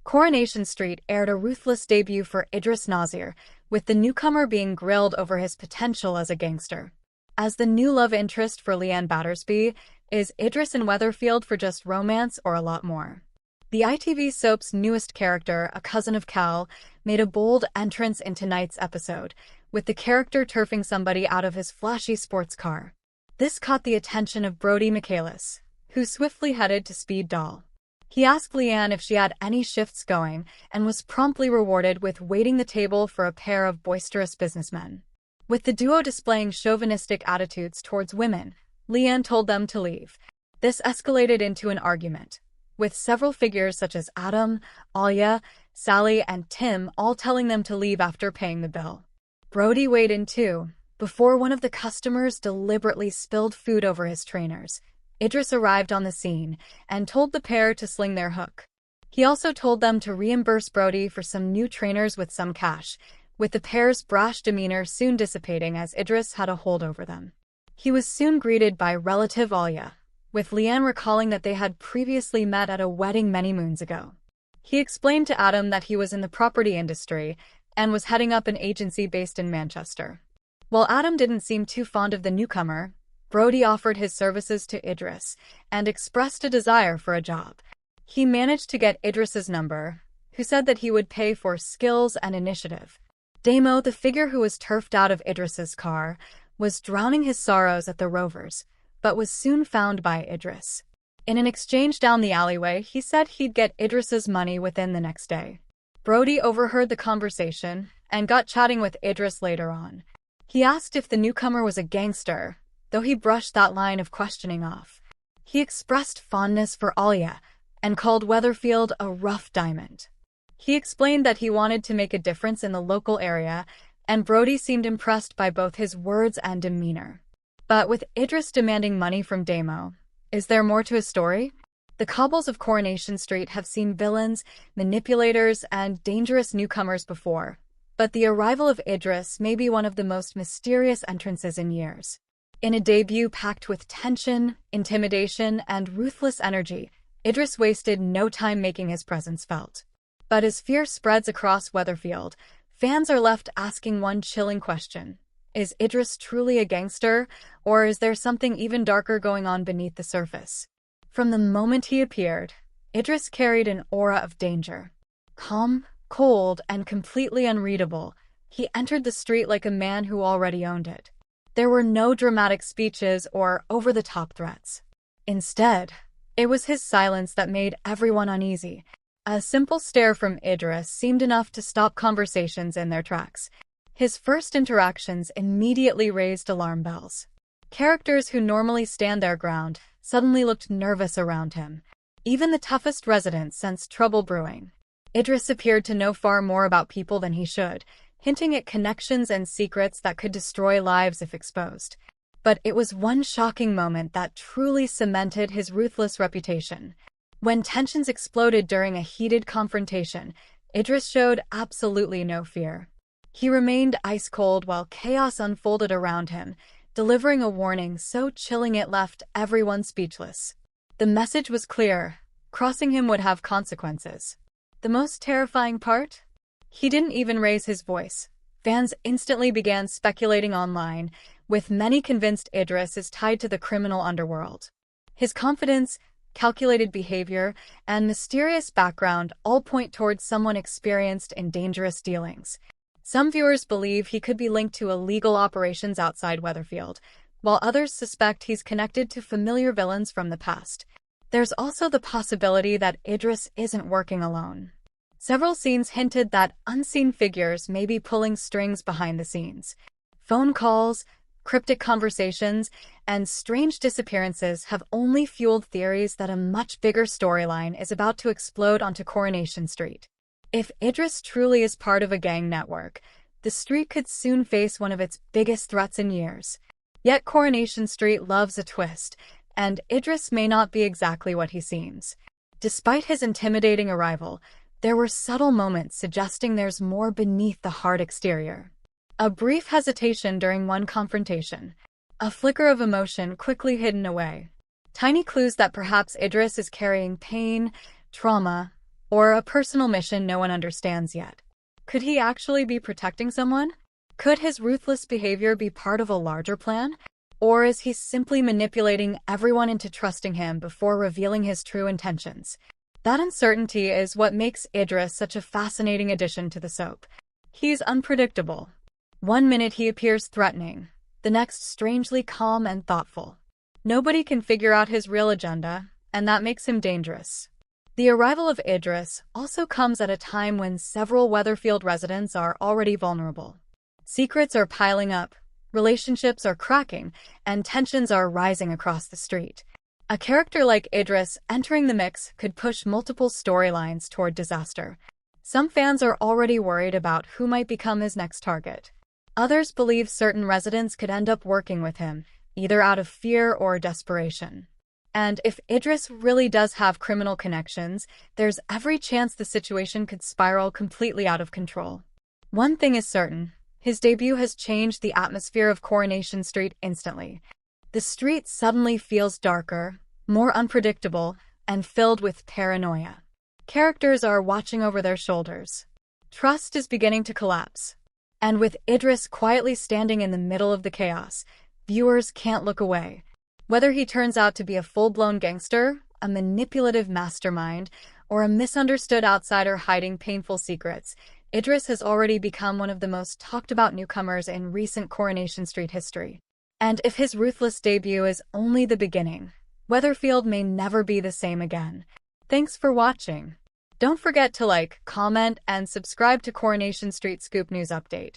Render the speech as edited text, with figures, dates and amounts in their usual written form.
Coronation Street aired a ruthless debut for Idris Nasir, with the newcomer being grilled over his potential as a gangster. As the new love interest for Leanne Battersby, is Idris in Weatherfield for just romance or a lot more? The ITV soap's newest character, a cousin of Cal, made a bold entrance in tonight's episode, with the character turfing somebody out of his flashy sports car. This caught the attention of Brodie Michaelis, who swiftly headed to Speed Doll. He asked Leanne if she had any shifts going and was promptly rewarded with waiting the table for a pair of boisterous businessmen. With the duo displaying chauvinistic attitudes towards women, Leanne told them to leave. This escalated into an argument, with several figures such as Adam, Alia, Sally, and Tim all telling them to leave after paying the bill. Brodie weighed in too, before one of the customers deliberately spilled food over his trainers. Idris arrived on the scene and told the pair to sling their hook. He also told them to reimburse Brodie for some new trainers with some cash, with the pair's brash demeanor soon dissipating as Idris had a hold over them. He was soon greeted by relative Alia, with Leanne recalling that they had previously met at a wedding many moons ago. He explained to Adam that he was in the property industry and was heading up an agency based in Manchester. While Adam didn't seem too fond of the newcomer, Brodie offered his services to Idris and expressed a desire for a job. He managed to get Idris's number, who said that he would pay for skills and initiative. Damo, the figure who was turfed out of Idris's car, was drowning his sorrows at the Rovers, but was soon found by Idris. In an exchange down the alleyway, he said he'd get Idris's money within the next day. Brodie overheard the conversation and got chatting with Idris later on. He asked if the newcomer was a gangster, though he brushed that line of questioning off. He expressed fondness for Alia and called Weatherfield a rough diamond. He explained that he wanted to make a difference in the local area, and Brodie seemed impressed by both his words and demeanor. But with Idris demanding money from Damo, is there more to his story? The cobbles of Coronation Street have seen villains, manipulators, and dangerous newcomers before, but the arrival of Idris may be one of the most mysterious entrances in years. In a debut packed with tension, intimidation, and ruthless energy, Idris wasted no time making his presence felt. But as fear spreads across Weatherfield, fans are left asking one chilling question. Is Idris truly a gangster, or is there something even darker going on beneath the surface? From the moment he appeared, Idris carried an aura of danger. Calm, cold, and completely unreadable, he entered the street like a man who already owned it. There were no dramatic speeches or over-the-top threats. Instead, it was his silence that made everyone uneasy. A simple stare from Idris seemed enough to stop conversations in their tracks. His first interactions immediately raised alarm bells. Characters who normally stand their ground suddenly looked nervous around him. Even the toughest residents sensed trouble brewing. Idris appeared to know far more about people than he should, hinting at connections and secrets that could destroy lives if exposed. But it was one shocking moment that truly cemented his ruthless reputation. When tensions exploded during a heated confrontation, Idris showed absolutely no fear. He remained ice-cold while chaos unfolded around him, delivering a warning so chilling it left everyone speechless. The message was clear: crossing him would have consequences. The most terrifying part? He didn't even raise his voice. Fans instantly began speculating online, with many convinced Idris is tied to the criminal underworld. His confidence, calculated behavior, and mysterious background all point towards someone experienced in dangerous dealings. Some viewers believe he could be linked to illegal operations outside Weatherfield, while others suspect he's connected to familiar villains from the past. There's also the possibility that Idris isn't working alone. Several scenes hinted that unseen figures may be pulling strings behind the scenes. Phone calls, cryptic conversations, and strange disappearances have only fueled theories that a much bigger storyline is about to explode onto Coronation Street. If Idris truly is part of a gang network, the street could soon face one of its biggest threats in years. Yet Coronation Street loves a twist, and Idris may not be exactly what he seems. Despite his intimidating arrival, there were subtle moments suggesting there's more beneath the hard exterior. A brief hesitation during one confrontation, a flicker of emotion quickly hidden away. Tiny clues that perhaps Idris is carrying pain, trauma, Or a personal mission no one understands yet? Could he actually be protecting someone? Could his ruthless behavior be part of a larger plan? Or is he simply manipulating everyone into trusting him before revealing his true intentions? That uncertainty is what makes Idris such a fascinating addition to the soap. He's unpredictable. One minute he appears threatening, the next strangely calm and thoughtful. Nobody can figure out his real agenda, and that makes him dangerous. The arrival of Idris also comes at a time when several Weatherfield residents are already vulnerable. Secrets are piling up, relationships are cracking, and tensions are rising across the street. A character like Idris entering the mix could push multiple storylines toward disaster. Some fans are already worried about who might become his next target. Others believe certain residents could end up working with him, either out of fear or desperation. And if Idris really does have criminal connections, there's every chance the situation could spiral completely out of control. One thing is certain. His debut has changed the atmosphere of Coronation Street instantly. The street suddenly feels darker, more unpredictable, and filled with paranoia. Characters are watching over their shoulders. Trust is beginning to collapse. And with Idris quietly standing in the middle of the chaos, viewers can't look away. Whether he turns out to be a full-blown gangster, a manipulative mastermind, or a misunderstood outsider hiding painful secrets, Idris has already become one of the most talked-about newcomers in recent Coronation Street history. And if his ruthless debut is only the beginning, Weatherfield may never be the same again. Thanks for watching. Don't forget to like, comment, and subscribe to Coronation Street Scoop News Update.